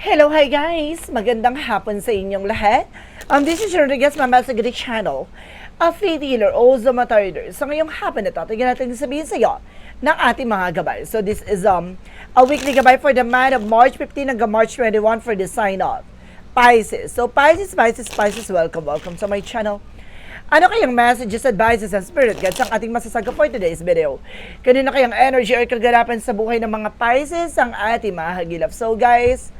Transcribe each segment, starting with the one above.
Hello, hi guys! Magandang hapon sa inyong lahat. This is Rodriguez, Mama sa Grid Channel, a faith healer o Zoma trader. Sa ngayong hapon na ito, tingnan natin sabihin sa iyo ng ating mga gabay. So this is a weekly gabay for the month of March 15 hanggang March 21 for the sign of Pisces. So Pisces, welcome to my channel. Ano kayang messages, advices, and spirit guides ang ating masasaga for today's video? Kanina kayang energy or kaganapan sa buhay ng mga Pisces ang ating mahagilap. So guys,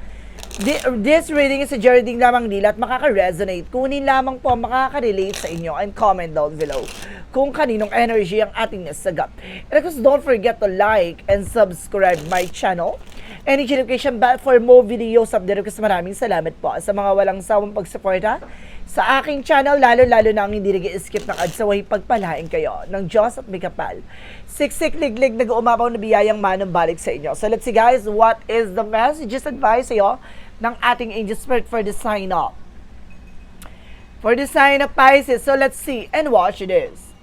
this reading is a reading lamang nila at makaka-resonate. Kunin lamang po makaka-relate sa inyo and comment down below kung kaninong energy ang ating nasagap. And of course, don't forget to like and subscribe my channel and notification bell for more videos update. Kasi maraming salamat po sa mga walang sawang pagsuporta sa aking channel, lalo-lalo na ang hindi nag-skip ng ads, saway pagpalain kayo ng Diyos at may kapal. Siksik, liglig, nag-uumapaw na biyayang manong balik sa inyo. So let's see guys, what is the messages, advice sa'yo ng ating angel spirit for the sign up? For the sign of Pisces, so let's see and watch this.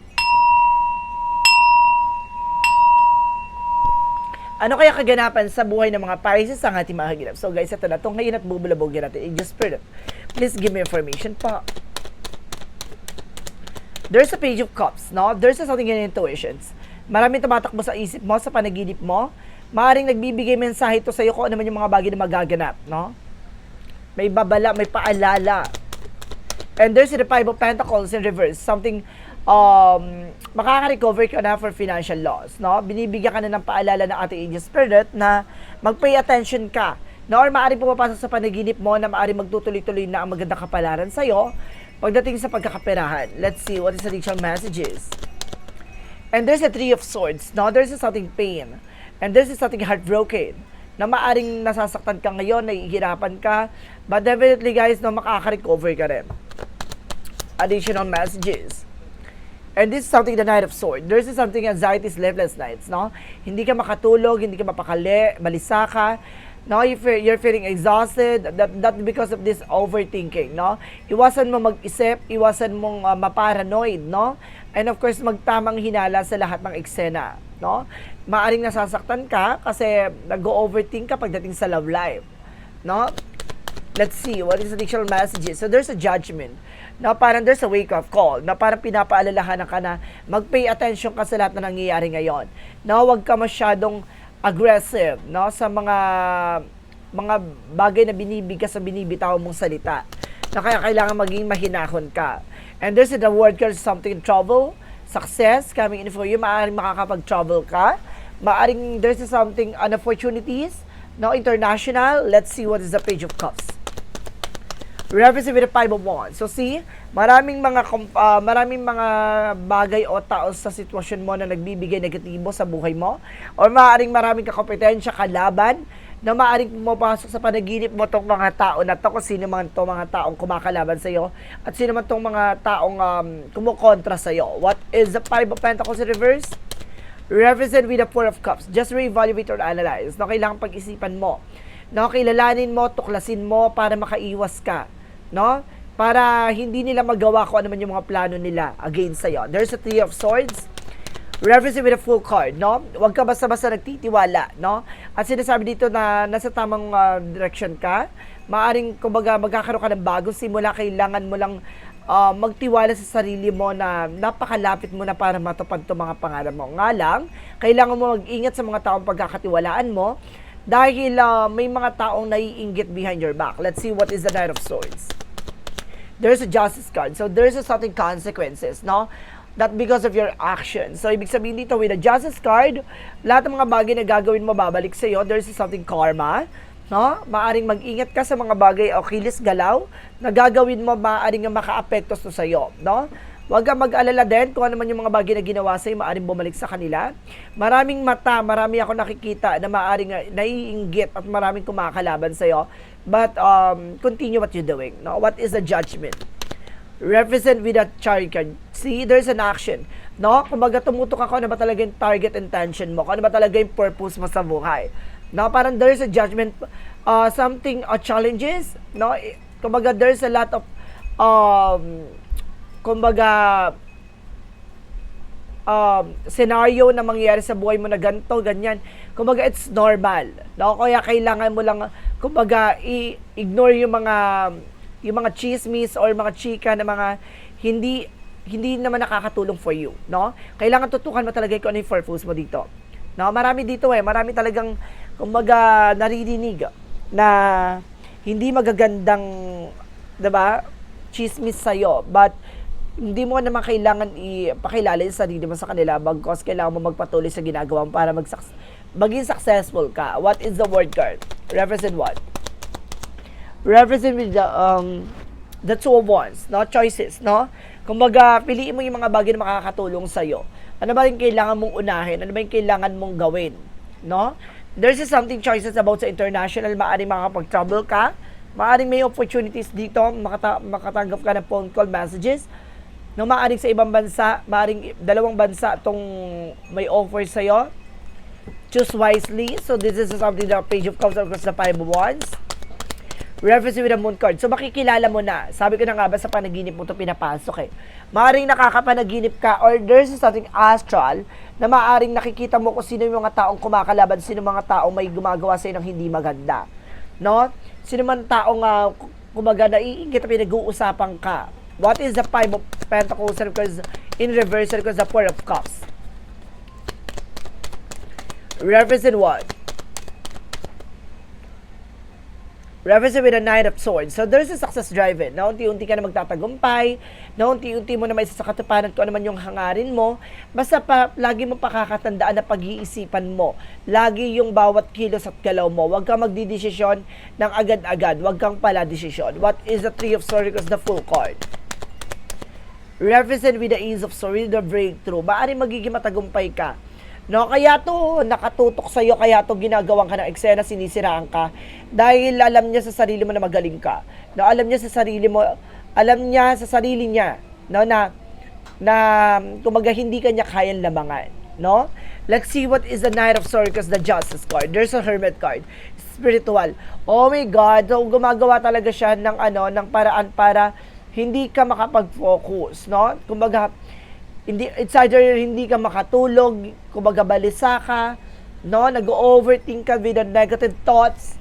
Ano kaya kaganapan sa buhay ng mga Pisces ang ating mahagilap? So guys, ito na itong ngayon at bubulabogin natin. Angel Spirit, please give me information pa. There's a page of cups, no? There's something in intuitions. Maraming tumatakbo sa isip mo, sa panaginip mo. Maaaring nagbibigay mensahe ito sa iyo kung ano man yung mga bagay na magaganap, no? May babala, may paalala. And there's the Five of Pentacles in reverse. Something makaka-recover ka na for financial loss, no? Binibigyan ka na ng paalala ng ating angel spirit na mag-pay attention ka, no? Or maaaring pumapasok sa panaginip mo na maaaring magtutuloy-tuloy na ang magandang kapalaran sa'yo pagdating sa pagkakaperahan. Let's see what is the initial messages. And there's a Three of Swords, no? There's something pain. And there's something heartbroken na maaaring nasasaktan ka ngayon, nahihirapan ka, but definitely guys, no, makaka-recover ka rin. Additional messages. And this is something the Knight of Swords. There's something anxiety, sleepless nights, no? Hindi ka makatulog, hindi ka mapakali, balisa ka, no? You're feeling exhausted, that because of this overthinking, no? Iwasan mo mag-isip, iwasan mong maparanoid, no? And of course, magtamang hinala sa lahat ng eksena, no? Maaring nasasaktan ka kasi nag-overthink ka pagdating sa love life, no? Let's see, what is the additional messages? So there's a judgment. No, parang there's a wake-up call. No, parang pinapaalalahanan ka na mag-pay attention ka sa lahat na nangyayari ngayon. No, huwag ka masyadong aggressive, no, sa mga bagay na binibigkas sa binibitaw mong salita. No, kaya kailangan maging mahinahon ka. And there's the word called something trouble, success coming in for you. Maaaring makakapag-trouble ka. Maaaring there's something opportunities, no, international. Let's see what is the Page of Cups. Represent with the Five of Wands. So see, maraming mga bagay o tao sa sitwasyon mo na nagbibigay negatibo sa buhay mo, or maraming kakompetensya, kalaban, na maaaring pumapasok sa panaginip mo tong mga tao na to, kung sino man tong mga taong kumakalaban sa iyo at sino man tong mga taong kumukontra sa iyo. What is the Five of Pentacles in reverse? Represent with the Four of Cups. Just re-evaluate or analyze. No, kailangan pag-isipan mo. No, kilalanin mo, tuklasin mo para makaiwas ka, no? Para hindi nila magawa kung ano man yung mga plano nila against sa'yo. There's a Three of Swords. Represent with a Full card, no? Huwag ka basta-basta nagtitiwala, no? At sinasabi dito na nasa tamang direction ka. Maaring, kumbaga, magkakaroon ka ng bagong simula. Kailangan mo lang magtiwala sa sarili mo na napakalapit mo na para matupad itong mga pangarap mo. Nga lang, kailangan mo mag-ingat sa mga taong pagkakatiwalaan mo dahil may mga taong naiinggit behind your back. Let's see what is the Knight of Swords. There's a Justice card. So there's a certain consequences, no? That because of your actions. So ibig sabihin dito with the Justice card, lahat ng mga bagay na gagawin mo babalik sa iyo. There's something karma, no? Maaring mag-ingat ka sa mga bagay o kilis galaw na gagawin mo, maaring makaapekto sa iyo, no? Huwag kang mag-alala din kung ano man yung mga bagay na ginawa sa'yo, maaaring bumalik sa kanila. Maraming mata, marami ako nakikita na maaaring naiinggit at maraming kumakalaban sa'yo. But continue what you're doing. No? What is the judgment? Represent with a chariot card. See, there's an action. No? Kumbaga tumutok ako, ano ba talaga yung target intention mo? Kung ano ba talaga yung purpose mo sa buhay? No? Parang there's a judgment, something, challenges. No? Kumbaga there's a lot of kumbaga scenario na mangyayari sa buhay mo na ganito, ganyan. Kumbaga, it's normal. No? Kaya kailangan mo lang kumbaga, ignore yung mga chismis or mga chika na mga hindi hindi naman nakakatulong for you, no? Kailangan tutukan mo talaga kung ano yung purpose mo dito. No, marami dito marami talagang kumbaga naririnig na hindi magagandang, 'di ba? Chismis sa but hindi mo naman kailangan ipakilala yung sarili mo sa kanila bagkos kailangan mo magpatuloy sa ginagawa mo para maging successful ka. What is the word card? Represent what? Represent with the two of wands, no? Choices, no? Kumbaga, piliin mo yung mga bagay na makakatulong sa'yo. Ano ba yung kailangan mong unahin? Ano ba yung kailangan mong gawin? No? There's something choices about sa international, maaaring makapag-travel ka, maaaring may opportunities dito, makatanggap ka ng phone call messages, no, maaaring sa ibang bansa, maaaring dalawang bansa itong may offer sa'yo. Choose wisely. So this is something the Page of Cups across the Five of Wands. Reference with the Moon card. So makikilala mo na. Sabi ko na nga ba sa panaginip mo ito pinapasok Maaring nakakapanaginip ka or there's something astral na maaring nakikita mo kung sino yung mga taong kumakalaban, sino mga taong may gumagawa sa ng hindi maganda. No? Sino man taong kumaga naiingit na pinag-uusapan ka. What is the Five of Pentacles? Because in reverse, because the Four of Cups. Represent what? Represent with a Knight of Swords. So there's a success driven. Na unti-unti ka na magtatagumpay, na unti-unti mo na may sa katuparan kung ano man yung hangarin mo. Basta lagi mo pakakatandaan na pag-iisipan mo. Lagi yung bawat kilos at galaw mo. Huwag kang magdidesisyon ng agad-agad. Huwag kang pala desisyon. What is the Three of Swords? Because the Full card. Represent with the Ace of Swords, the breakthrough. Maaaring magiging matagumpay ka. No, kaya to nakatutok sa iyo, kaya to ginagawan ka ng eksena, sinisiraan ka dahil alam niya sa sarili mo na magaling ka. No, alam niya sa sarili niya, no, na kumaga hindi kanya kayang lamangan, no? Let's see what is the Knight of Swords, because the Justice card. There's a Hermit card. Spiritual. Oh my God, so gumagawa talaga siya ng ng paraan para hindi ka makapag-focus, no? Kumbaga it's either hindi ka makatulog, kumbaga balisa ka, no, nag-overthink ka with the negative thoughts,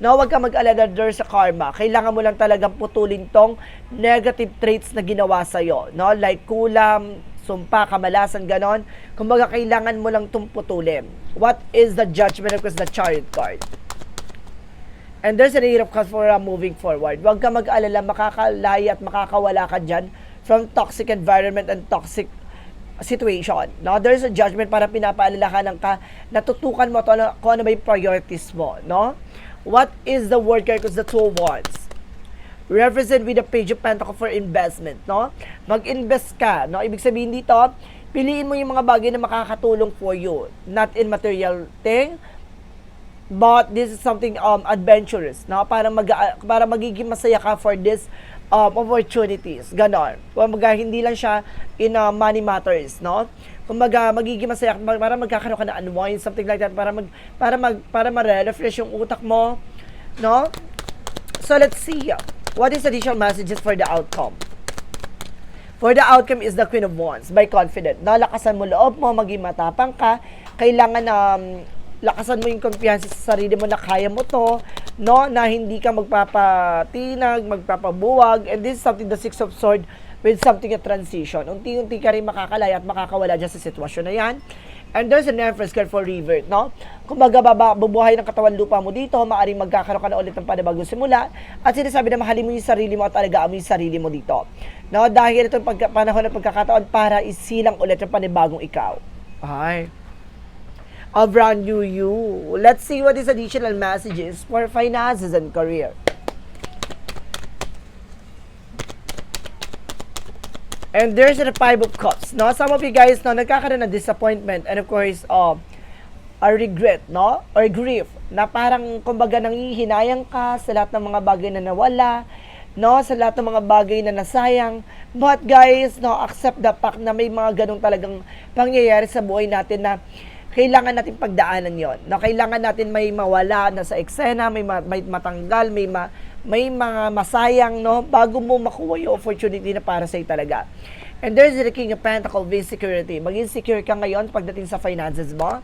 no, wag ka mag-alala sa karma. Kailangan mo lang talagang putulin tong negative traits na ginawa sa'yo, no, like kulam, sumpa, kamalasan, ganon. Kumbaga kailangan mo lang itong putulin. What is the Judgment? Because the Chariot card. And there's an Eight of Cups for moving forward. Wag ka mag-alala, makakalaya at makakawala ka dyan from toxic environment and toxic situation. No? There's a judgment para pinapaalalahanan ka, natutukan mo kung ano ba yung priorities mo. No? What is the word card? Because the Two of Wands. Represent with the Page of Pentacles for investment. No? Mag-invest ka. No? Ibig sabihin dito, piliin mo yung mga bagay na makakatulong for you. Not in material thing, but this is something adventurous. No? Para magiging masaya ka for this opportunities, ganon. Kumbaga, hindi lang siya in money matters, no? Kumbaga, magiging masaya, para magkakaroon ka na unwind, something like that, para ma-refresh yung utak mo, no? So, let's see. What is additional messages for the outcome? For the outcome is the Queen of Wands, by confident. Nalakasan mo loob mo, maging matapang ka, kailangan lakasan mo yung kumpiyansa sa sarili mo na kaya mo to, no, na hindi ka magpapatinag, magpapabuwag, and this is something, the Six of Swords, with something a transition. Unti-unti ka rin makakalaya at makakawala dyan sa sitwasyon na yan. And there's an Empress card for revert, no? Kung bubuhay ng katawan lupa mo dito, maaaring magkakaroon ka na ulit ng panibagong simula, at sinasabi na mahalin mo yung sarili mo at alagaan mo yung sarili mo dito. No, dahil itong panahon ng pagkakataon para isilang ulit yung panibagong ikaw. Ay. A brand new you. Let's see what is additional messages for finances and career. And there's the Five of Cups. No, some of you guys, no, nagkakaroon ng disappointment and of course, a regret, no, or grief, na parang kumbaga nanghihinayang ka sa lahat ng mga bagay na nawala, no, sa lahat ng mga bagay na nasayang. But guys, no, accept the fact na may mga ganong talagang pangyayari sa buhay natin na kailangan natin pagdaanan yon. No, kailangan natin may mawala na sa eksena, may matanggal, may mga masayang, no, bago mo makuha yung opportunity na para sa'yo talaga. And there's the King of Pentacles, security. Maging secure ka ngayon pagdating sa finances mo.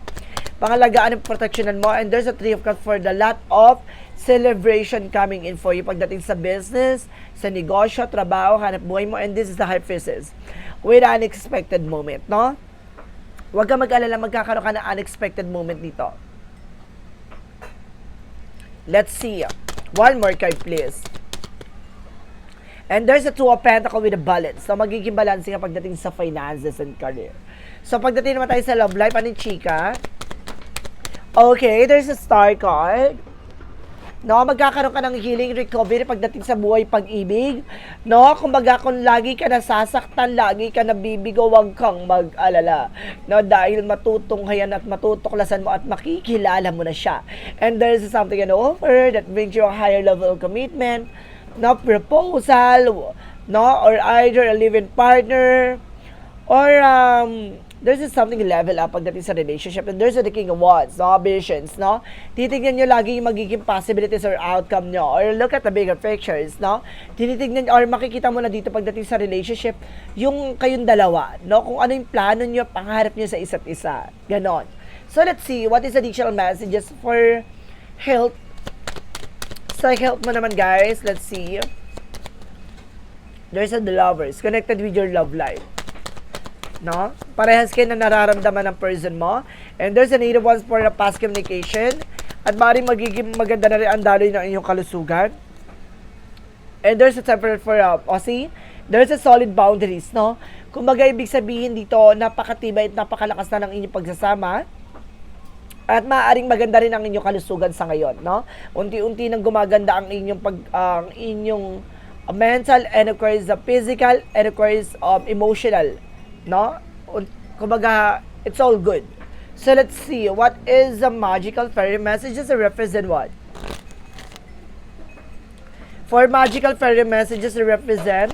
Pangalagaan ang protectionan mo. And there's a Three of Cups for the lot of celebration coming in for you pagdating sa business, sa negosyo, trabaho, hanap buhay mo, and this is the High Priestess with unexpected moment, no? Huwag ka mag-alala, magkakaroon ka ng unexpected moment dito. Let's see. One more card, please. And there's a Two of Pentacles with a balance. So, magiging balance ka pagdating sa finances and career. So, pagdating naman tayo sa love life, ano chika? Okay, there's a Star card. No, magkakaroon ka ng healing recovery pagdating sa buhay pag-ibig. No, kumbaga kung lagi ka nasasaktan, lagi ka nabibigo, huwag kang mag-alala. No, dahil matutunghayan at matutuklasan mo at makikilala mo na siya. And there's something an offer that brings you a higher level of commitment. No, proposal, no, or either a live-in partner, or there's something level up pagdating sa relationship. And there's the King of Wands, no, visions, no. Titignan nyo lagi yung magiging possibilities or outcome nyo, or look at the bigger pictures, no. Tinitignan or makikita mo na dito pagdating sa relationship yung kayong dalawa, no, kung ano yung plano nyo, pangarap nyo sa isa't isa, ganon. So let's see what is additional messages for health. Sa health mo naman, guys, let's see. There's the Lovers, connected with your love life. No? Parehas kayo na nararamdaman ng person mo. And there's a Eight of Wands for a past communication. At maaaring magiging maganda na rin ang daloy ng inyong kalusugan. And there's a Temperate for see? There's a solid boundaries, no? Kumbaga, ibig sabihin dito, napakatibay at napakalakas na ng inyong pagsasama. At maaaring maganda rin ang inyong kalusugan sa ngayon, no? Unti-unti nang gumaganda ang inyong mental, and of course, the physical, and of course, emotional. No? Kumbaga, it's all good. So, let's see. What is the magical fairy messages that represent what? For magical fairy messages that represent,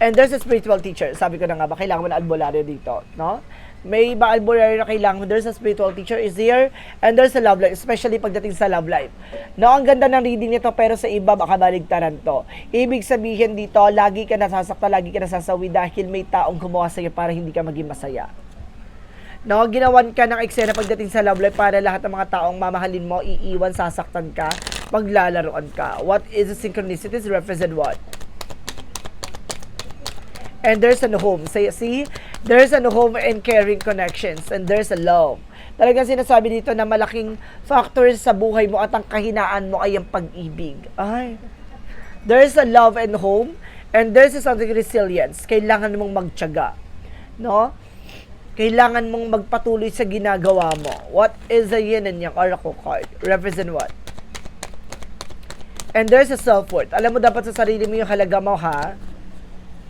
and there's a spiritual teacher. Sabi ko na nga ba, kailangan mo na albularyo dito. No? May iba albularyo na kailangan mo. There's a spiritual teacher is here, and there's a love life, especially pagdating sa love life. No, ang ganda ng reading nito, pero sa iba, baka baligtaran to. Ibig sabihin dito, lagi ka nasasakta, lagi ka nasasawi dahil may taong gumawa sa'yo para hindi ka maging masaya. No, ginawan ka ng eksena pagdating sa love life para lahat ng mga taong mamahalin mo, iiwan, sasaktan ka, maglalaroan ka. What is the synchronicities represent what? And there's a home. See? There's a home and caring connections. And there's a love. Talagang sinasabi dito na malaking factors sa buhay mo at ang kahinaan mo ay ang pag-ibig. Ay. There's a love and home. And there's a something resilience. Kailangan mong magtiyaga. No? Kailangan mong magpatuloy sa ginagawa mo. What is the yin and yang oracle card? Represent what? And there's a self-worth. Alam mo dapat sa sarili mo yung halaga mo, ha?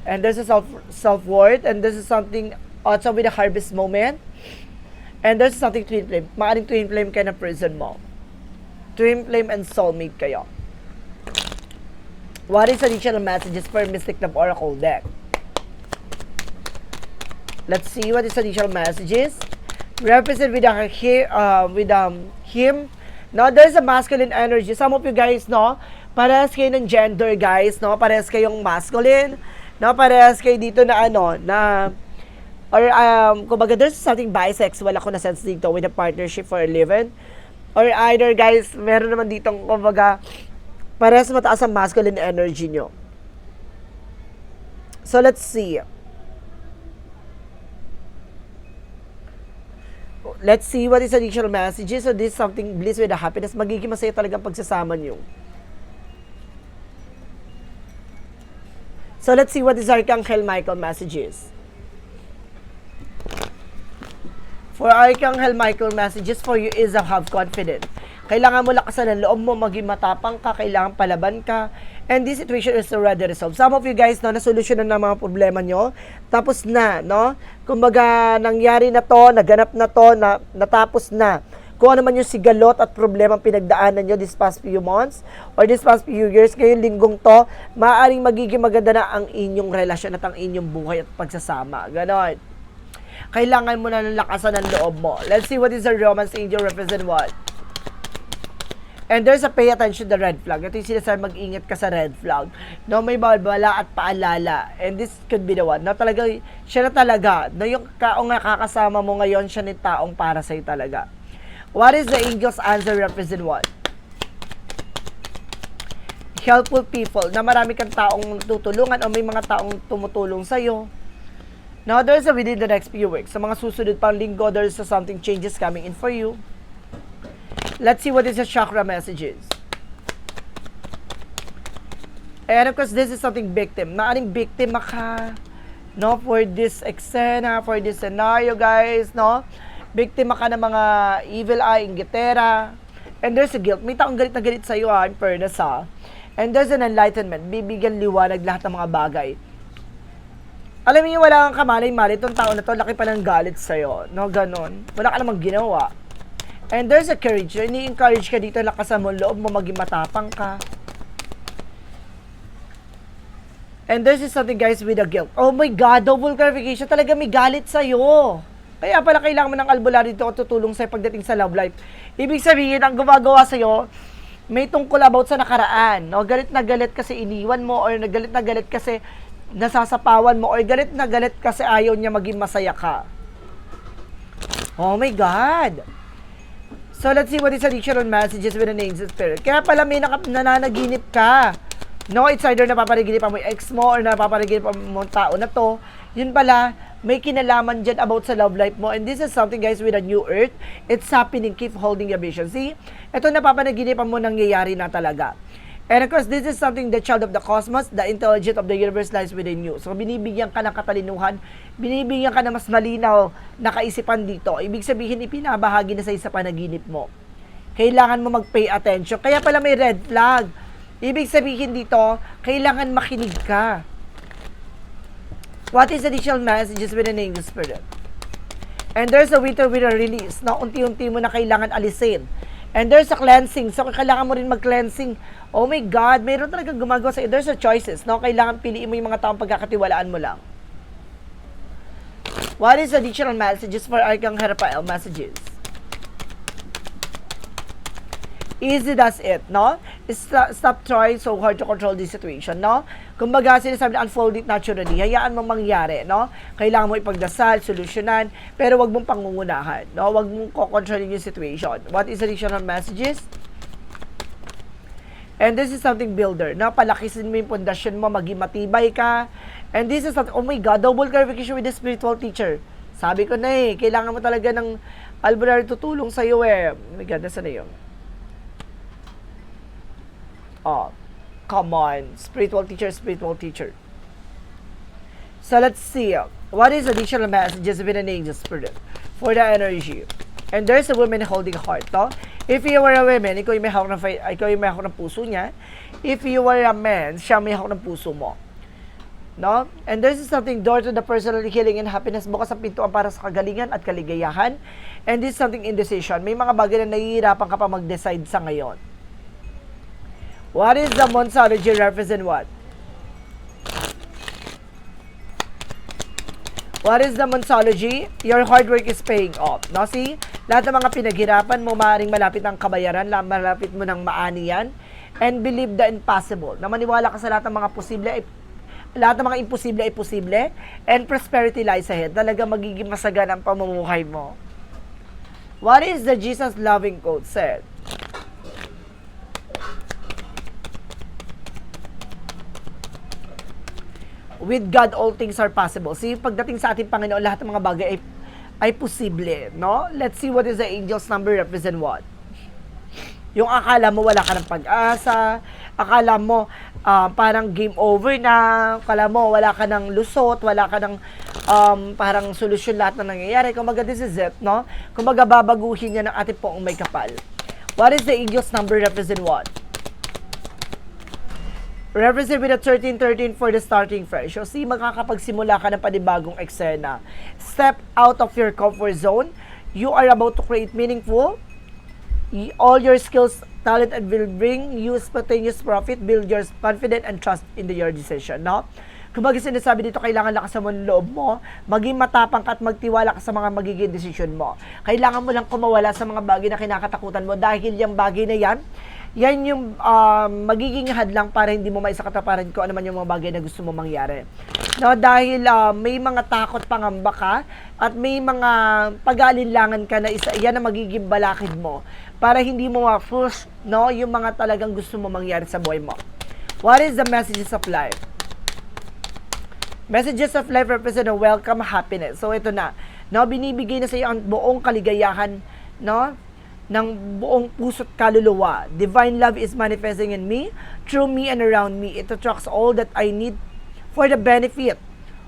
And there's a self-worth, and this is something also with a harvest moment. And there's something twin flame. Maaring twin flame kayo na person mo. Twin flame and soulmate kayo. What is additional messages for Mystic Love Oracle deck? Let's see what is additional messages. Represent with him. Now, there's a masculine energy. Some of you guys, no, parehas kayo ng gender, guys, no, parehas kayong masculine. No, parehas kayo dito na or kumbaga there's something bisexual ako na sense dito with a partnership for a living. Or either guys, meron naman ditong kumbaga parehas mataas ang masculine energy nyo. So let's see. Let's see what is additional messages. So this is something bliss with a happiness. Magiging masaya talagang pagsasama nyo. So, let's see what is Archangel Michael messages. For Archangel Michael messages for you is have confidence. Kailangan mo lakasan ang loob mo, maging matapang ka, kailangan palaban ka. And this situation is already resolved. Some of you guys, no, nasolusyonan na mga problema nyo. Tapos na, no? Kumbaga, nangyari na to, naganap na to, natapos na. Kung ano man yung sigalot at problema pinagdaanan nyo this past few months or this past few years, ngayong linggong to, maaaring magiging maganda na ang inyong relasyon at ang inyong buhay at pagsasama. Ganon. Kailangan mo na ng lakasan ng loob mo. Let's see what is the romance angel represent what? And there's a pay attention to the red flag. Ito yung sinasabi, mag-ingat ka sa red flag. No, may balbala at paalala. And this could be the one. No, talaga, siya na talaga. No, yung taong nakakasama mo ngayon, siya ni taong para sa'yo talaga. What is the angel's answer represent what? Helpful people, na marami kang taong tutulungan o may mga taong tumutulong sa'yo. Now, there's a within the next few weeks. Sa mga susunod pang linggo, there's something changes coming in for you. Let's see what is the chakra messages. And of course, this is something victim. Maaring biktima ka, no, for this eksena, for this scenario, guys, no? Biktima ka ng mga evil eye, inggitera. And there's a guilt. May taong galit na galit sa'yo, in fairness, ha? And there's an enlightenment. Bibigyan liwanag lahat ng mga bagay. Alam niyo, wala kang kamalay-malay. Itong tao na to, laki pa ng galit sa'yo. No, ganon. Wala ka namang ginawa. And there's a courage. Ini-encourage ka dito, lakasan mo loob mo, maging matapang ka. And there's something, guys, with a guilt. Oh my God, double clarification. Talaga may galit sa'yo. Kaya pala kailangan mo ng albularyo dito at tutulong sa'yo pagdating sa love life. Ibig sabihin, ang gumagawa sa'yo, may tungkol about sa nakaraan. No? Galit na galit kasi iniwan mo, or galit na galit kasi nasasapawan mo, or galit na galit kasi ayaw niya maging masaya ka. Oh my God! So let's see what is additional messages with an angel spirit. Kaya pala may nananaginip ka. No, it's either napapanaginip mo yung ex mo or napapanaginip mo yung tao na to. Yun pala, may kinalaman dyan about sa love life mo. And this is something, guys, with a new earth. It's happening. Keep holding your vision. See? Ito napapanaginipan mo, nangyayari na talaga. And of course, this is something, the child of the cosmos, the intelligence of the universe lies within you. So, binibigyan ka ng katalinuhan, binibigyan ka ng mas malinaw na kaisipan dito. Ibig sabihin, ipinabahagi na sa panaginip mo. Kailangan mo mag-pay attention. Kaya pala may red flag. Ibig sabihin dito, kailangan makinig ka. What is additional messages with an angel spirit? And there's a winter with a release. Na unti-unti mo na kailangan alisin. And there's a cleansing. So, kailangan mo rin mag-cleansing. Oh my God, mayroon talagang gumagawa sa'yo. There's a choices. No? Kailangan piliin mo yung mga taong pagkakatiwalaan mo lang. What is additional messages for Archangel Raphael messages? Easy does it, no? Stop trying so hard to control this situation, no? Kumbaga, sinasabi na unfold it naturally. Hayaan mo mangyari, no? Kailangan mo ipagdasal, solusyonan, pero wag mong pangungunahan, no? Wag mong controlling yung situation. What is additional messages? And this is something builder, no? Palakisin mo yung pundasyon mo, maging matibay ka. And this is something, oh my God, double clarification with the spiritual teacher. Sabi ko na kailangan mo talaga ng albularyo tutulong sa'yo Oh my God, nasa na yun? Oh, come on. Spiritual teacher, spiritual teacher. So, let's see. What is additional messages with an angel spirit for the energy? And there's a woman holding a heart, no? If you were a woman, ikaw yung may hawak ng puso niya. If you were a man, siya may hawak ng puso mo. No? And there's something door to the personal healing and happiness. Bukas ang pintuan para sa kagalingan at kaligayahan. And this is something indecision. May mga bagay na nahihirapan ka pa mag-decide sa ngayon. What is the Monsology represent what? What is the Monsology? Your hard work is paying off. No, see? Lahat ng mga pinaghirapan mo, maaaring malapit ng kabayaran, malapit mo ng maani yan. And believe the impossible. Na maniwala ka sa lahat ng mga posible, lahat ng mga imposible ay posible. And prosperity lies ahead. Talaga magiging masagan ang pamumuhay mo. What is the Jesus loving quote said? With God, all things are possible. See, pagdating sa ating Panginoon, lahat ng mga bagay ay posible, no? Let's see what is the angel's number represent what? Yung akala mo wala ka ng pag-asa, akala mo parang game over na, akala mo wala ka ng lusot, wala ka ng parang solusyon lahat na nangyayari. Kumbaga, this is it, no? Kumbaga, babaguhin niya ng ating poong may kapal. What is the angel's number represent what? Represent with a 1313 for the starting fresh. So, see, makakapagsimula ka ng panibagong eksena. Step out of your comfort zone. You are about to create meaningful. All your skills, talent, and will bring you spontaneous profit. Build your confidence and trust in your decision, no? Kumbaga sinasabi dito, kailangan lakasan mo ng loob mo, maging matapang ka at magtiwala ka sa mga magiging decision mo. Kailangan mo lang kumawala sa mga bagay na kinakatakutan mo dahil yung bagay na yan yung magiging hadlang para hindi mo maisakataparan kung ano man yung mga bagay na gusto mo mangyari. No, dahil may mga takot pangamba ka at may mga pag-aalinlangan ka na isa, yan ang magiging balakid mo para hindi mo ma-push, no, yung mga talagang gusto mo mangyari sa buhay mo. What is the messages of life? Messages of life represent a welcome happiness. So ito na, no, binibigay na sa iyo ang buong kaligayahan, no, ng buong puso't kaluluwa. Divine love is manifesting in me, through me and around me. It attracts all that I need for the benefit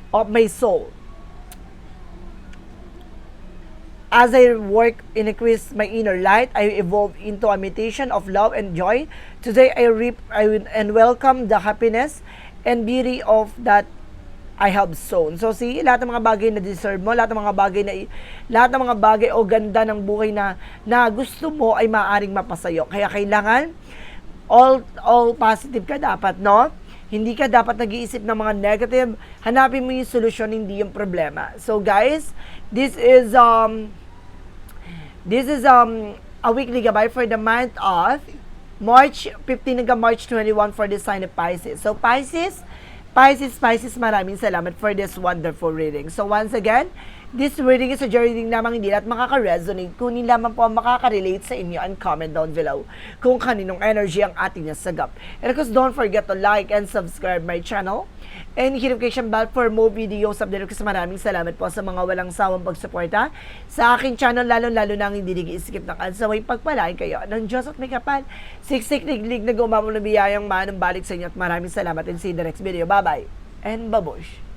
of my soul. As I work and increase my inner light, I evolve into a meditation of love and joy. Today I reap and welcome the happiness and beauty of that I have sown. So see, lahat ng mga bagay na deserve mo, lahat ng mga bagay o ganda ng buhay na gusto mo ay maaaring mapasayo. Kaya kailangan all positive ka dapat, no? Hindi ka dapat nag-iisip ng mga negative. Hanapin mo yung solusyon, hindi yung problema. So guys, this is a weekly gabay for the month of March 15 hanggang March 21 for the sign of Pisces. So Pisces, maraming salamat for this wonderful reading. So once again, this reading is a reading lamang, hindi lahat makaka-resonate. Kunin lamang po ang makaka-relate sa inyo and comment down below kung kaninong energy ang ating nasagap. And of course, don't forget to like and subscribe my channel and hit notification bell for more videos update. Kasi maraming salamat po sa mga walang sawang pagsuporta sa aking channel, lalo na ang hindi nag-i-skip ng ads. So, may pagpalain kayo ng Diyos at may kapal. Siksik, liglig na gumamong na biyayang manong balik sa inyo at maraming salamat and see you in the next video. Bye-bye and babush!